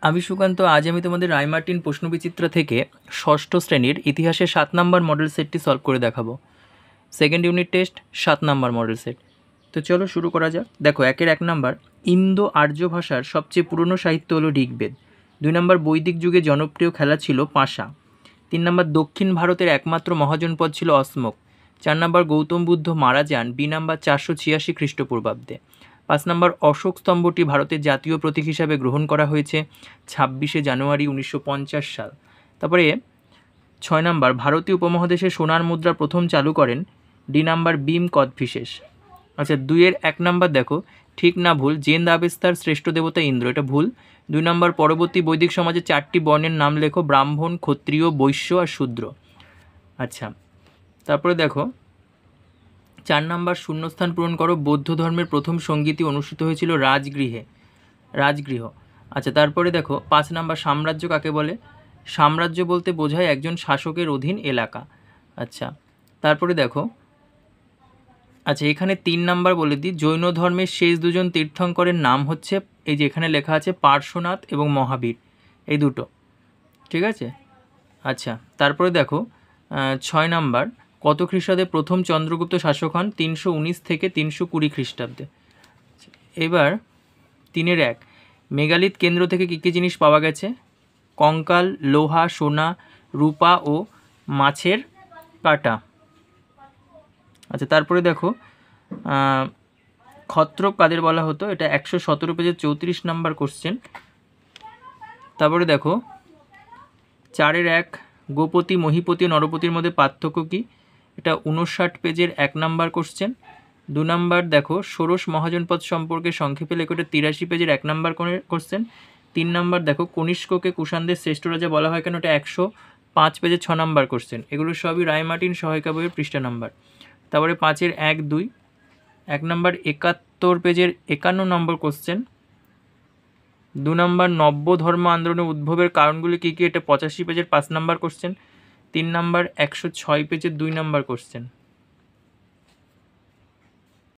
আমি সুকান্ত, আজ আমি তোমাদের রায়মার্টিন প্রশ্নবিচিত্রা থেকে ষষ্ঠ শ্রেণীর ইতিহাসের 7 নম্বর মডেল সেটটি সলভ করে দেখাবো। সেকেন্ড ইউনিট টেস্ট 7 নম্বর মডেল সেট। তো চলো শুরু করা যাক। দেখো, 1 নম্বর, ইন্দো আর্য ভাষার সবচেয়ে পুরনো সাহিত্য হলো ঋগ্বেদ। 2 নম্বর, বৈদিক যুগে জনপ্রিয় খেলা ছিল পাশা। 3 নম্বর, দক্ষিণ ভারতের একমাত্র মহাজনপদ ছিল অসমক। 4 নম্বর, গৌতম বুদ্ধ মারা যান বি নাম্বার 486 খ্রিস্টপূর্বাব্দে। 5 নম্বর, অশোক স্তম্ভটি ভারতের জাতীয় প্রতীক হিসাবে গ্রহণ করা হয়েছে 26শে জানুয়ারি 1950 সাল। তারপরে 6 নম্বর, ভারতীয় উপমহাদেশে সোনার মুদ্রা প্রথম চালু করেন ডি নাম্বার বিম কদফিশেস। আচ্ছা, 2-এর 1 নম্বর দেখো, ঠিক না ভুল, জেন দাবেস্তার শ্রেষ্ঠ দেবতা ইন্দ্র, এটা ভুল। 2 নম্বর, পরবর্তী বৈদিক সমাজে 4টি বর্ণের নাম লেখো, ব্রাহ্মণ, ক্ষত্রিয়, বৈশ্য আর শূদ্র। আচ্ছা, তারপরে দেখো 4 নম্বর, শূন্যস্থান পূরণ করো। বৌদ্ধ ধর্মের প্রথম সঙ্গীতই অনুষ্ঠিত হয়েছিল রাজগৃহ। আচ্ছা, তারপরে দেখো 5 নম্বর, সাম্রাজ্য কাকে বলে? সাম্রাজ্য বলতে বোঝায় একজন শাসকের অধীন এলাকা। আচ্ছা, তারপরে দেখো, আচ্ছা এখানে 3 নম্বর বলে দিই, জৈন ধর্মের শেষ দুজন তীর্থঙ্করের নাম হচ্ছে, এই যে এখানে লেখা আছে, পার্শ্বনাথ এবং মহাবীর, এই দুটো, ঠিক আছে। আচ্ছা, তারপরে দেখো 6 নম্বর, কত খ্রিস্টাব্দে প্রথম চন্দ্রগুপ্ত শাসক হন? 319 থেকে 320 খ্রিস্টাব্দে। এবার 3-এর 1, মেগালিথ কেন্দ্র থেকে কী কী জিনিস পাওয়া গেছে? কঙ্কাল, লোহা, সোনা, রূপা ও মাছের কাঁটা। আচ্ছা, তারপরে দেখো ক্ষত্রপ কাদের বলা হতো? এটা 117 পেজের 34 নম্বর কোশ্চেন। তারপরে দেখো 4-এর 1, গোপতি, মহিপতি ও নরপতির মধ্যে পার্থক্য কী? এটা 59 পেজের 1 নম্বর কোশ্চেন। 2 নম্বর দেখো, ষোড়শ মহাজনপদ সম্পর্কে সংক্ষেপে লেখো, এটা 83 পেজের 1 নম্বর কোশ্চেন। 3 নম্বর দেখো, কনিষ্ককে কুষাণদের শ্রেষ্ঠ রাজা বলা হয় কেন? এটা 105 পেজের 6 নম্বর কোশ্চেন। এগুলো সবই রায়মার্টিন সহায়িকা বইয়ের পৃষ্ঠা নাম্বার। তারপরে 5-এর 1, 2, 1 নম্বর 71 পেজের 51 নম্বর কোশ্চেন। 2 নম্বর, নব্য ধর্ম আন্দোলনের উদ্ভবের কারণগুলি কী কী? এটা 85 পেজের 5 নম্বর কোশ্চেন। 3 নম্বর 106 পেজের 2 নম্বর কোশ্চেন।